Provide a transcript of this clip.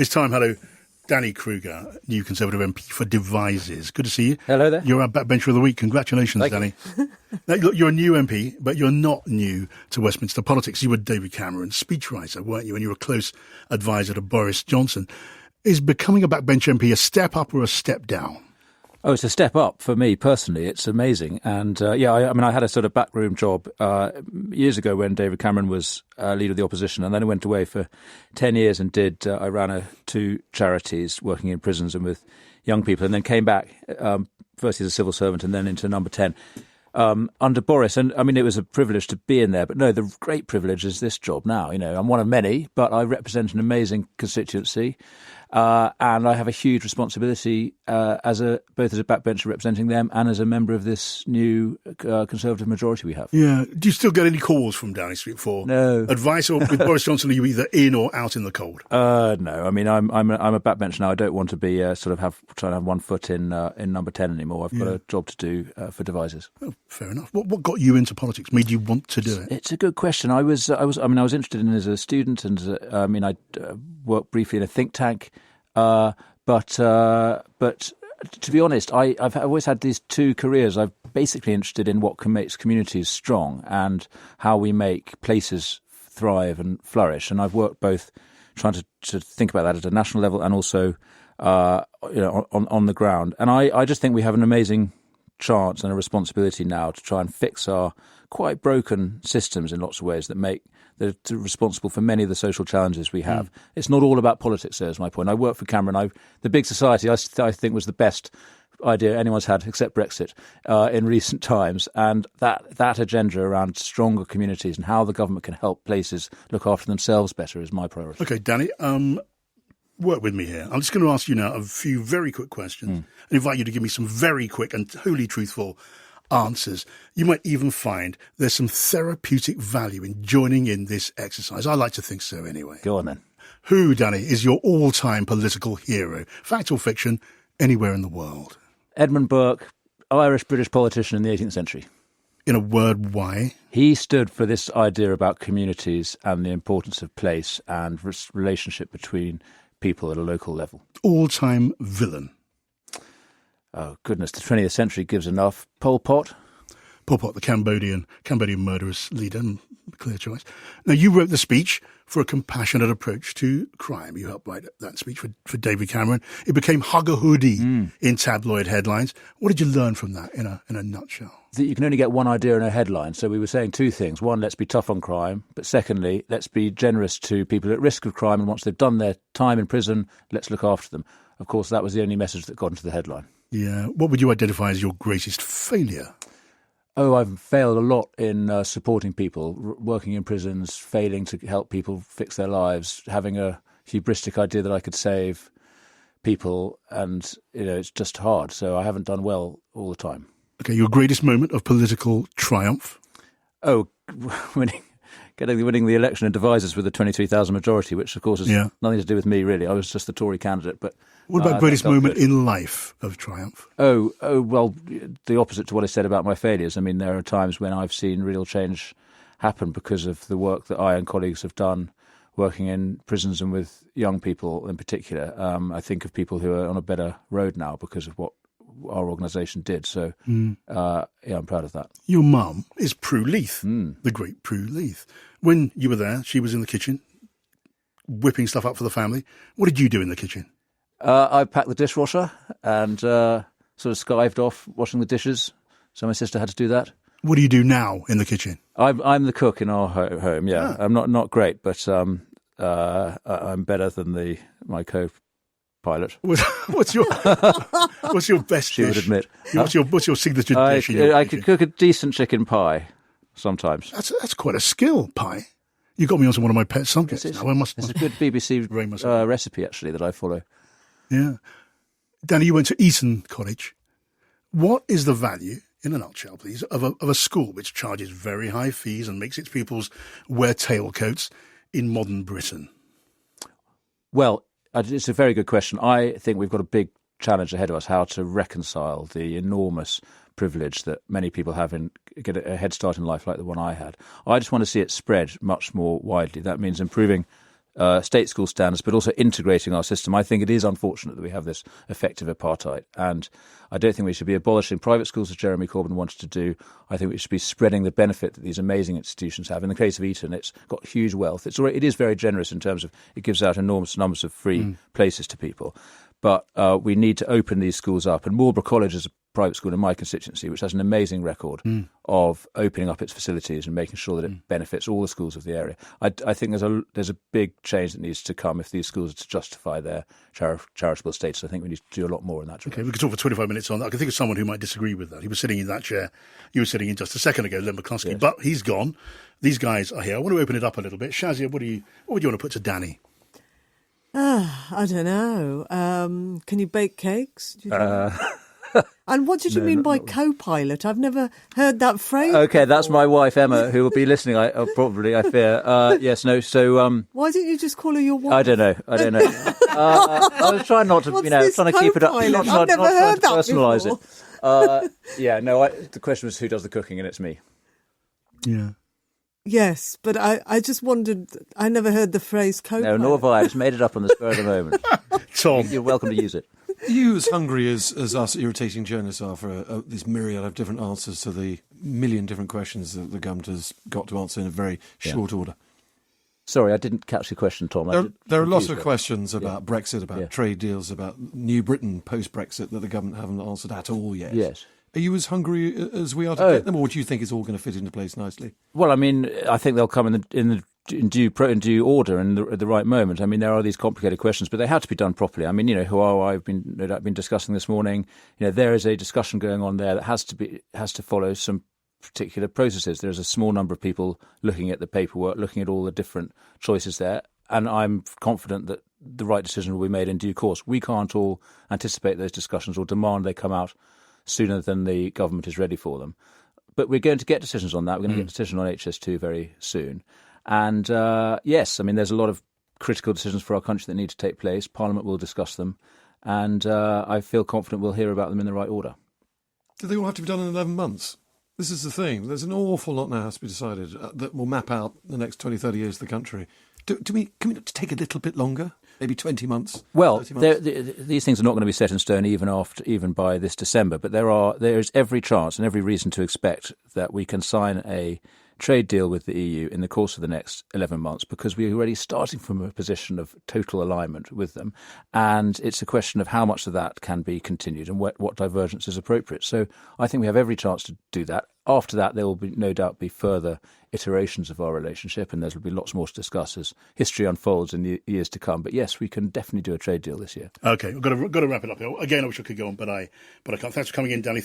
It's time. Hello. Danny Kruger, new Conservative MP for Devizes. Good to see you. Hello there. You're our backbencher of the week. Congratulations, Thank Danny. you. Now, look, you're a new MP, but you're not new to Westminster politics. You were David Cameron's speechwriter, weren't you? And you were a close advisor to Boris Johnson. Is becoming a backbench MP a step up or a step down? Oh, it's a step up for me personally. It's amazing. And I had a sort of backroom job years ago when David Cameron was leader of the opposition. And then I went away for 10 years and I ran two charities working in prisons and with young people, and then came back first as a civil servant and then into number 10 under Boris. And I mean, it was a privilege to be in there. But no, the great privilege is this job now. You know, I'm one of many, but I represent an amazing constituency. And I have a huge responsibility both as a backbencher representing them and as a member of this new Conservative majority we have. Yeah. Do you still get any calls from Downing Street for advice, or with Boris Johnson are you either in or out in the cold? No. I mean, I'm a backbencher now. I don't want to be trying to have one foot in number 10 anymore. I've got a job to do for Devizes. Oh, fair enough. What got you into politics? Made you want to do it? It's a good question. I was interested in it as a student, and I worked briefly in a think tank. But to be honest, I've always had these two careers. I'm basically interested in what makes communities strong and how we make places thrive and flourish. And I've worked both trying to think about that at a national level and also on the ground. And I just think we have an amazing chance and a responsibility now to try and fix our quite broken systems in lots of ways that they're responsible for many of the social challenges we have. It's not all about politics, there is my point. I worked for Cameron. The big society, I think, was the best idea anyone's had, except Brexit, in recent times. And that agenda around stronger communities and how the government can help places look after themselves better is my priority. OK, Danny, work with me here. I'm just going to ask you now a few very quick questions and invite you to give me some very quick and wholly truthful answers. You might even find there's some therapeutic value in joining in this exercise. I like to think so anyway. Go on then. Who, Danny, is your all-time political hero? Fact or fiction, anywhere in the world? Edmund Burke, Irish-British politician in the 18th century. In a word, why? He stood for this idea about communities and the importance of place and relationship between people at a local level. All-time villain? Oh, goodness, the 20th century gives enough. Pol Pot? Pol Pot, the Cambodian murderous leader, clear choice. Now, you wrote the speech for a compassionate approach to crime. You helped write that speech for David Cameron. It became hugger-hoodie in tabloid headlines. What did you learn from that in a nutshell? That you can only get one idea in a headline. So we were saying two things. One, let's be tough on crime. But secondly, let's be generous to people at risk of crime. And once they've done their time in prison, let's look after them. Of course, that was the only message that got into the headline. Yeah. What would you identify as your greatest failure? Oh, I've failed a lot in supporting people, working in prisons, failing to help people fix their lives, having a hubristic idea that I could save people. And, it's just hard. So I haven't done well all the time. OK, your greatest moment of political triumph? Oh, winning the election in Devizes with a 23,000 majority, which, of course, has nothing to do with me, really. I was just the Tory candidate. But what about greatest moment in life of triumph? Oh, well, the opposite to what I said about my failures. I mean, there are times when I've seen real change happen because of the work that I and colleagues have done working in prisons and with young people in particular. I think of people who are on a better road now because of what our organisation did. So, I'm proud of that. Your mum is Prue Leith, the great Prue Leith. When you were there, she was in the kitchen, whipping stuff up for the family. What did you do in the kitchen? I packed the dishwasher and sort of skived off washing the dishes. So my sister had to do that. What do you do now in the kitchen? I'm the cook in our home, yeah. I'm not great, but I'm better than my co-pilot. What's your best she dish? Would admit. What's your signature dish? I could cook a decent chicken pie sometimes. That's quite a skill, pie. You got me onto one of my pet subjects. It's a good BBC recipe, actually, that I follow. Yeah. Danny, you went to Eton College. What is the value, in a nutshell, please, of a school which charges very high fees and makes its pupils wear tailcoats in modern Britain? Well, it's a very good question. I think we've got a big challenge ahead of us, how to reconcile the enormous privilege that many people have and get a head start in life like the one I had. I just want to see it spread much more widely. That means improving state school standards, but also integrating our system. I think it is unfortunate that we have this effective apartheid, and I don't think we should be abolishing private schools as Jeremy Corbyn wanted to do. I think we should be spreading the benefit that these amazing institutions have. In the case of Eton, it's got huge wealth. It is very generous in terms of it gives out enormous numbers of free places to people. But we need to open these schools up. And Marlborough College is a private school in my constituency, which has an amazing record of opening up its facilities and making sure that it benefits all the schools of the area. I think there's a big change that needs to come if these schools are to justify their charitable status. I think we need to do a lot more in that direction. Okay, we could talk for 25 minutes on that. I can think of someone who might disagree with that. He was sitting in that chair you were sitting in just a second ago, Len McCluskey, Yes. but he's gone. These guys are here. I want to open it up a little bit. Shazia, what would you want to put to Danny? I don't know. Can you bake cakes? Do you think? And what did you mean by co-pilot? I've never heard that phrase. Okay, that's my wife Emma, who will be listening. I fear. Yes, no. So, why didn't you just call her your wife? I don't know. I was trying not to, trying to keep it up, not I've never trying heard to that personalise before. The question was who does the cooking, and it's me. Yeah. Yes, but I just wondered. I never heard the phrase co-pilot. No, nor have I. I just made it up on the spur of the moment. Tom. You're welcome to use it. Are you as hungry as us irritating journalists are for this myriad of different answers to the million different questions that the government has got to answer in a very short order? Sorry, I didn't catch your question, Tom. There are lots of questions about Brexit, about trade deals, about New Britain post-Brexit that the government haven't answered at all yet. Yes. Are you as hungry as we are to get them, or do you think it's all going to fit into place nicely? Well, I think they'll come in due order and at the right moment. I mean, there are these complicated questions, but they have to be done properly. I mean, I've been discussing this morning. There is a discussion going on there that has to follow some particular processes. There's a small number of people looking at the paperwork, looking at all the different choices there, and I'm confident that the right decision will be made in due course. We can't all anticipate those discussions or demand they come out sooner than the government is ready for them. But we're going to get decisions on that. We're going to get a decision on HS2 very soon. And yes, I mean, there's a lot of critical decisions for our country that need to take place. Parliament will discuss them. And I feel confident we'll hear about them in the right order. Do they all have to be done in 11 months? This is the thing. There's an awful lot now has to be decided that will map out the next 20, 30 years of the country. Can we not take a little bit longer? Maybe 20 months? Well, 30 months? these things are not going to be set in stone even by this December. But there is every chance and every reason to expect that we can sign a trade deal with the EU in the course of the next 11 months, because we're already starting from a position of total alignment with them. And it's a question of how much of that can be continued and what divergence is appropriate. So I think we have every chance to do that. After that, there will no doubt be further iterations of our relationship, and there will be lots more to discuss as history unfolds in the years to come. But yes, we can definitely do a trade deal this year. Okay, we've got to wrap it up here. Again, I wish I could go on, but I can't. Thanks for coming in, Danny.